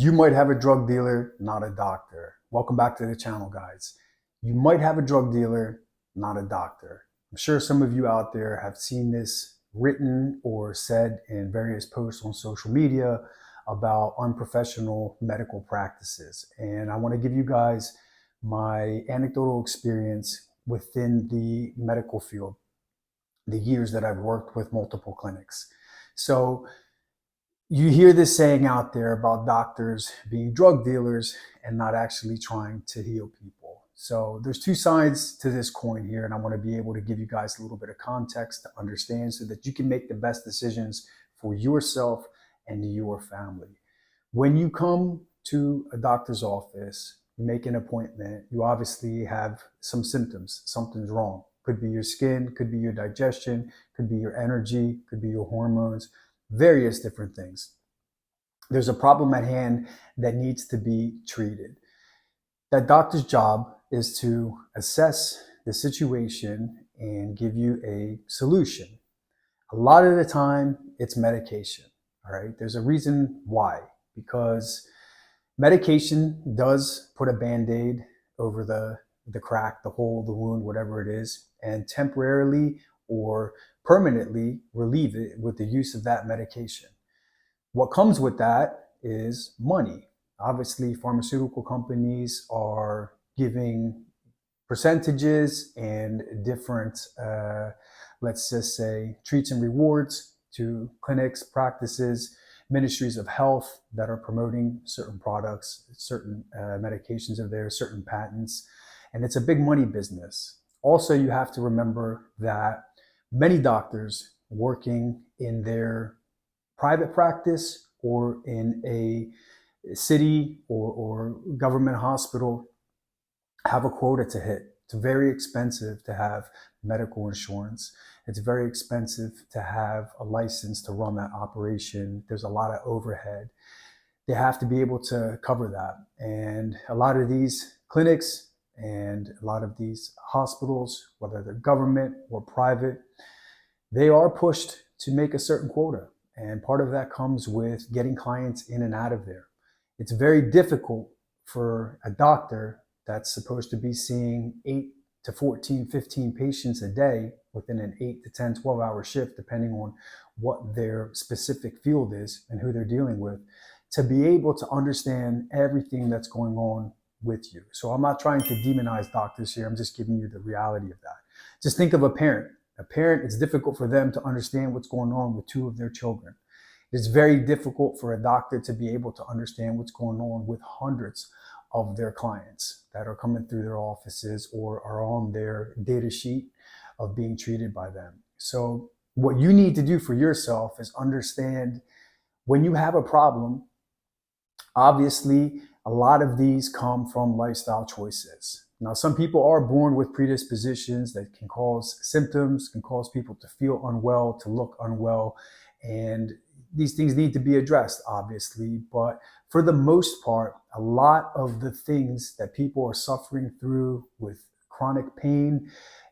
You might have a drug dealer, not a doctor. Welcome back to the channel, guys. You might have a drug dealer, not a doctor. I'm sure some of you out there have seen this written or said in various posts on social media about unprofessional medical practices. And I want to give you guys my anecdotal experience within the medical field, the years that I've worked with multiple clinics. So you hear this saying out there about doctors being drug dealers and not actually trying to heal people. So there's two sides to this coin here, and I want to be able to give you guys a little bit of context to understand so that you can make the best decisions for yourself and your family. When you come to a doctor's office, you make an appointment, you obviously have some symptoms. Something's wrong. Could be your skin, could be your digestion, could be your energy, could be your hormones, various different things. There's a problem at hand that needs to be treated. That doctor's job is to assess the situation and give you a solution. A lot of the time, it's medication. All right. There's a reason why, because medication does put a band-aid over the crack, the hole, the wound, whatever it is, and temporarily or permanently relieve it with the use of that medication. What comes with that is money. Obviously, pharmaceutical companies are giving percentages and different, let's just say, treats and rewards to clinics, practices, ministries of health that are promoting certain products, certain medications of theirs, certain patents, and it's a big money business. Also, you have to remember that many doctors working in their private practice or in a city or government hospital have a quota to hit. It's very expensive to have medical insurance. It's very expensive to have a license to run that operation. There's a lot of overhead. They have to be able to cover that. And a lot of these clinics and a lot of these hospitals, whether they're government or private, they are pushed to make a certain quota. And part of that comes with getting clients in and out of there. It's very difficult for a doctor that's supposed to be seeing 8 to 14, 15 patients a day within an 8 to 10, 12-hour shift, depending on what their specific field is and who they're dealing with, to be able to understand everything that's going on with you. So I'm not trying to demonize doctors here. I'm just giving you the reality of that. Just think of a parent. A parent, it's difficult for them to understand what's going on with two of their children. It's very difficult for a doctor to be able to understand what's going on with hundreds of their clients that are coming through their offices or are on their data sheet of being treated by them. So what you need to do for yourself is understand when you have a problem, obviously a lot of these come from lifestyle choices. Now, some people are born with predispositions that can cause symptoms, can cause people to feel unwell, to look unwell, and these things need to be addressed, obviously. But for the most part, a lot of the things that people are suffering through with chronic pain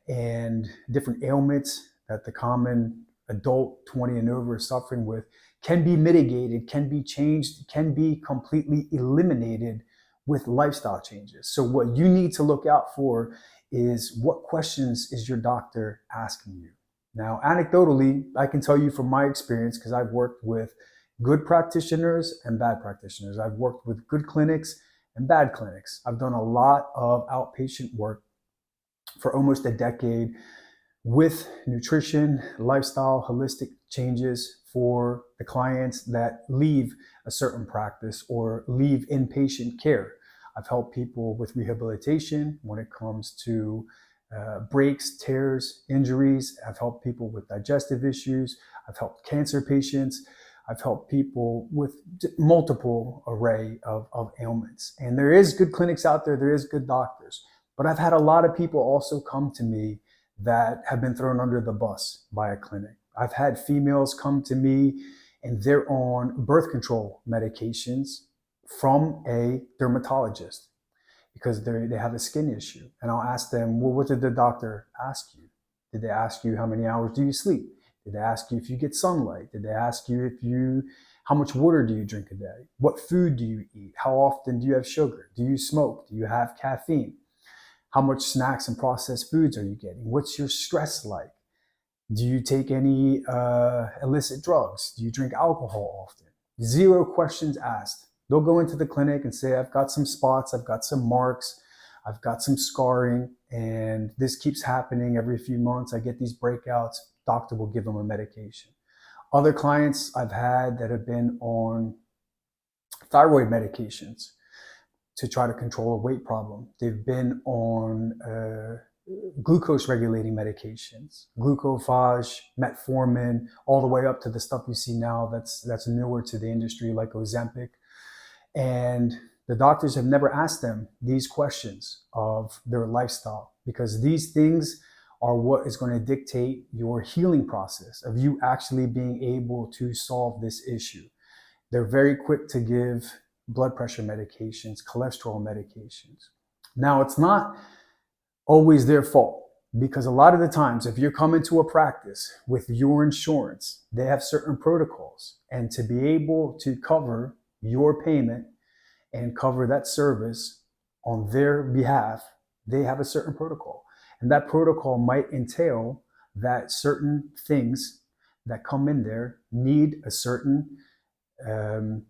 and different ailments that the common adult 20 and over is suffering with can be mitigated, can be changed, can be completely eliminated with lifestyle changes. So what you need to look out for is what questions is your doctor asking you? Now, anecdotally, I can tell you from my experience, because I've worked with good practitioners and bad practitioners. I've worked with good clinics and bad clinics. I've done a lot of outpatient work for almost a decade with nutrition, lifestyle, holistic changes for the clients that leave a certain practice or leave inpatient care. I've helped people with rehabilitation when it comes to breaks, tears, injuries. I've helped people with digestive issues. I've helped cancer patients. I've helped people with multiple array of ailments. And there is good clinics out there. There is good doctors. But I've had a lot of people also come to me that have been thrown under the bus by a clinic. I've had females come to me and they're on birth control medications from a dermatologist because they have a skin issue. And I'll ask them, well, what did the doctor ask you? Did they ask you how many hours do you sleep? Did they ask you if you get sunlight? Did they ask you How much water do you drink a day? What food do you eat? How often do you have sugar? Do you smoke? Do you have caffeine? How much snacks and processed foods are you getting? What's your stress like? Do you take any illicit drugs? Do you drink alcohol often? Zero questions asked. They'll go into the clinic and say, I've got some spots, I've got some marks, I've got some scarring, and this keeps happening every few months. I get these breakouts. Doctor will give them a medication. Other clients I've had that have been on thyroid medications to try to control a weight problem. They've been on glucose regulating medications, glucophage, metformin, all the way up to the stuff you see now that's newer to the industry like Ozempic. And the doctors have never asked them these questions of their lifestyle, because these things are what is going to dictate your healing process of you actually being able to solve this issue. They're very quick to give blood pressure medications, cholesterol medications. Now, it's not always their fault, because a lot of the times, if you're coming to a practice with your insurance, they have certain protocols. And to be able to cover your payment and cover that service on their behalf, they have a certain protocol. And that protocol might entail that certain things that come in there need a certain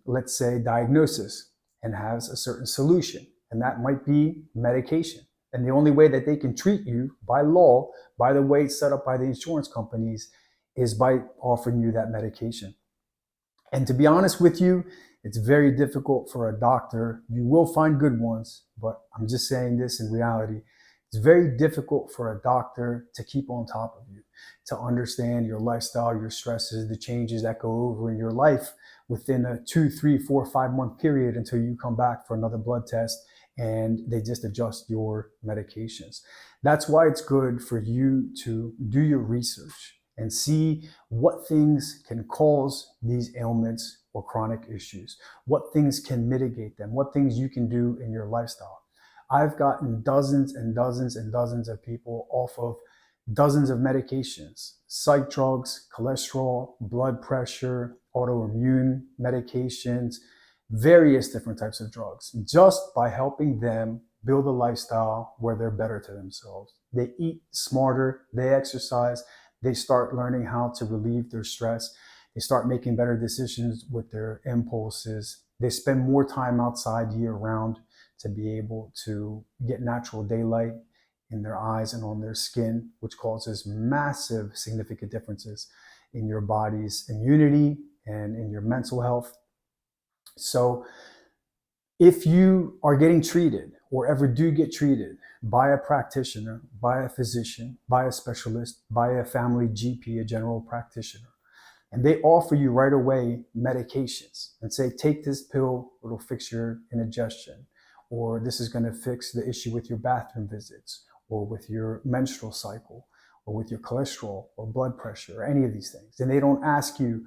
let's say, diagnosis and has a certain solution. And that might be medication. And the only way that they can treat you by law, by the way it's set up by the insurance companies, is by offering you that medication. And to be honest with you, it's very difficult for a doctor. You will find good ones, but I'm just saying this in reality. It's very difficult for a doctor to keep on top of you, to understand your lifestyle, your stresses, the changes that go over in your life within a 2, 3, 4, 5 month period until you come back for another blood test and they just adjust your medications. That's why it's good for you to do your research and see what things can cause these ailments or chronic issues, what things can mitigate them, what things you can do in your lifestyle. I've gotten dozens and dozens and dozens of people off of dozens of medications, psych drugs, cholesterol, blood pressure, autoimmune medications, various different types of drugs, just by helping them build a lifestyle where they're better to themselves. They eat smarter, they exercise, they start learning how to relieve their stress, they start making better decisions with their impulses, they spend more time outside year round to be able to get natural daylight in their eyes and on their skin, which causes massive significant differences in your body's immunity and in your mental health. So if you are getting treated or ever do get treated by a practitioner, by a physician, by a specialist, by a family GP, a general practitioner, and they offer you right away medications and say, take this pill, it'll fix your indigestion, or this is going to fix the issue with your bathroom visits, or with your menstrual cycle, or with your cholesterol or blood pressure, or any of these things. And they don't ask you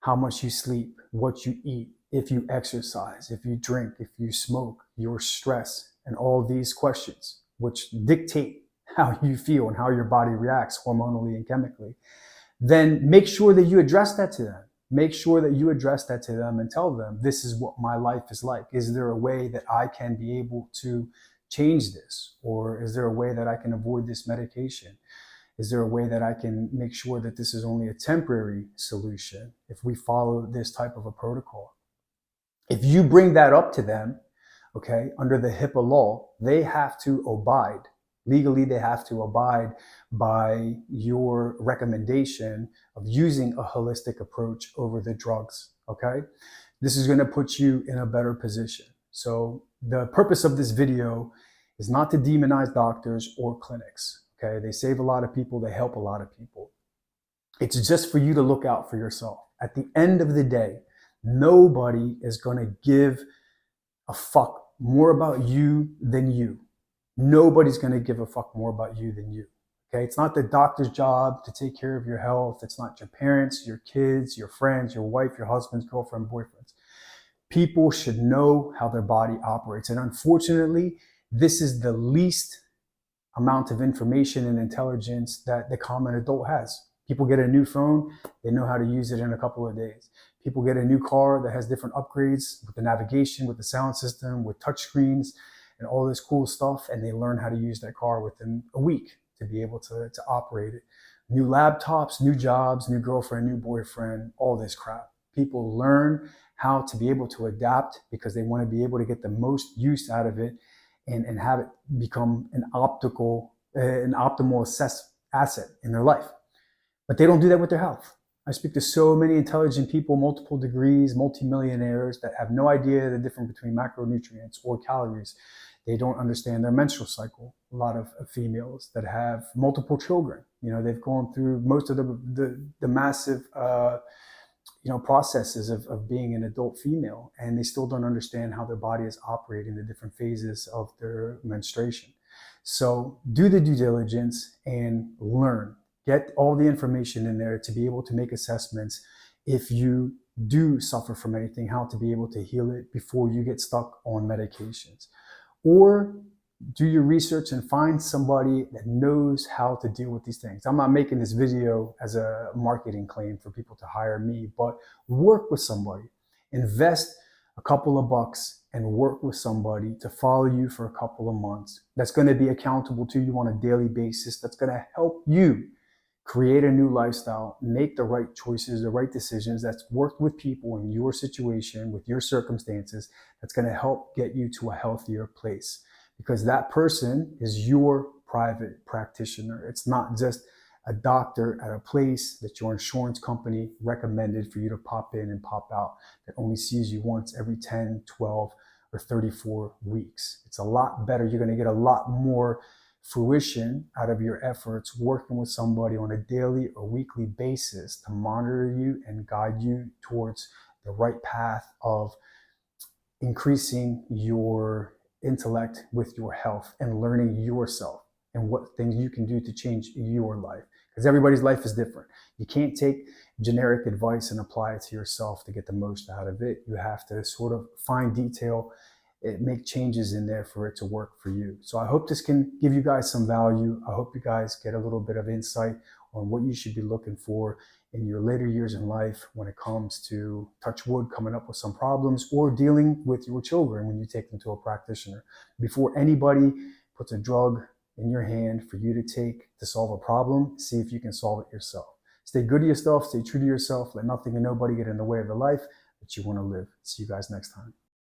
how much you sleep, what you eat, if you exercise, if you drink, if you smoke, your stress, and all these questions, which dictate how you feel and how your body reacts hormonally and chemically. Then make sure that you address that to them. Make sure that you address that to them and tell them, this is what my life is like. Is there a way that I can be able to change this? Or is there a way that I can avoid this medication? Is there a way that I can make sure that this is only a temporary solution if we follow this type of a protocol? If you bring that up to them, okay, under the HIPAA law, they have to abide. Legally, they have to abide by your recommendation of using a holistic approach over the drugs, okay? This is gonna put you in a better position. So the purpose of this video is not to demonize doctors or clinics, okay? They save a lot of people, they help a lot of people. It's just for you to look out for yourself. At the end of the day, nobody is gonna give a fuck more about you than you. Nobody's going to give a fuck more about you than you. Okay? It's not the doctor's job to take care of your health. It's not your parents, your kids, your friends, your wife, your husband's girlfriend, boyfriends. People should know how their body operates. And unfortunately, this is the least amount of information and intelligence that the common adult has. People get a new phone, they know how to use it in a couple of days. People get a new car that has different upgrades with the navigation, with the sound system, with touch screens and all this cool stuff, and they learn how to use that car within a week to be able to operate it. New laptops, new jobs, new girlfriend, new boyfriend, all this crap. People learn how to be able to adapt because they want to be able to get the most use out of it and have it become an optimal asset in their life. But they don't do that with their health. I speak to so many intelligent people, multiple degrees, multimillionaires that have no idea the difference between macronutrients or calories. They don't understand their menstrual cycle. A lot of females that have multiple children, they've gone through most of the massive, processes of being an adult female, and they still don't understand how their body is operating the different phases of their menstruation. So do the due diligence and learn. Get all the information in there to be able to make assessments if you do suffer from anything, how to be able to heal it before you get stuck on medications. Or do your research and find somebody that knows how to deal with these things. I'm not making this video as a marketing claim for people to hire me, but work with somebody. Invest a couple of bucks and work with somebody to follow you for a couple of months. That's going to be accountable to you on a daily basis. That's going to help you create a new lifestyle, make the right choices, the right decisions that's worked with people in your situation, with your circumstances, that's going to help get you to a healthier place. Because that person is your private practitioner. It's not just a doctor at a place that your insurance company recommended for you to pop in and pop out, that only sees you once every 10, 12, or 34 weeks. It's a lot better. You're going to get a lot more fruition out of your efforts working with somebody on a daily or weekly basis to monitor you and guide you towards the right path of increasing your intellect with your health and learning yourself and what things you can do to change your life. Because everybody's life is different. You can't take generic advice and apply it to yourself to get the most out of it. You have to sort of find detail, make changes in there for it to work for you. So I hope this can give you guys some value. I hope you guys get a little bit of insight on what you should be looking for in your later years in life when it comes to, touch wood, coming up with some problems or dealing with your children when you take them to a practitioner. Before anybody puts a drug in your hand for you to take to solve a problem, see if you can solve it yourself. Stay good to yourself, stay true to yourself, let nothing and nobody get in the way of the life that you want to live. See you guys next time.